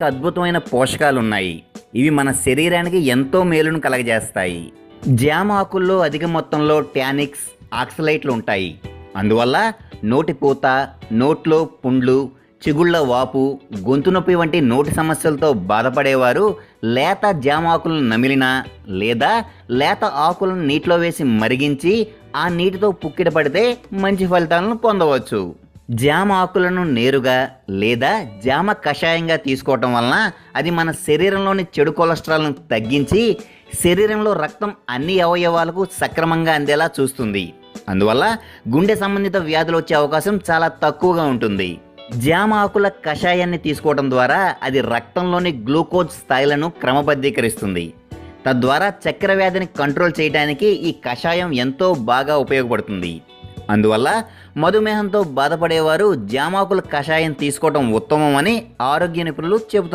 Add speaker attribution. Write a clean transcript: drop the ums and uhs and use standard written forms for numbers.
Speaker 1: అద్భుతమైన పోషకాలున్నాయి. ఇవి మన శరీరానికి ఎంతో మేలును కలగజేస్తాయి. జామ ఆకుల్లో అధిక మొత్తంలో టానిక్స్, ఆక్సలైట్లు ఉంటాయి. అందువల్ల నోటిపూత, నోట్లో పుండ్లు, చిగుళ్ళ వాపు, గొంతు నొప్పి వంటి నోటి సమస్యలతో బాధపడేవారు లేత జామ ఆకులను నమిలినా లేదా లేత ఆకులను నీటిలో వేసి మరిగించి ఆ నీటితో పుక్కిట పడితే మంచి ఫలితాలను పొందవచ్చు. జామ ఆకులను నేరుగా లేదా జామ కషాయంగా తీసుకోవటం వలన అది మన శరీరంలోని చెడు కొలెస్ట్రాల్ను తగ్గించి శరీరంలో రక్తం అన్ని అవయవాలకు సక్రమంగా అందేలా చూస్తుంది. అందువల్ల గుండె సంబంధిత వ్యాధులు వచ్చే అవకాశం చాలా తక్కువగా ఉంటుంది. జామ ఆకుల కషాయాన్ని తీసుకోవడం ద్వారా అది రక్తంలోని గ్లూకోజ్ స్థాయిలను క్రమబద్ధీకరిస్తుంది. తద్వారా చక్కెర వ్యాధిని కంట్రోల్ చేయడానికి ఈ కషాయం ఎంతో బాగా ఉపయోగపడుతుంది. అందువల్ల మధుమేహంతో బాధపడేవారు జామాకుల కషాయం తీసుకోవడం ఉత్తమమని ఆరోగ్య నిపుణులు చెబుతున్నారు.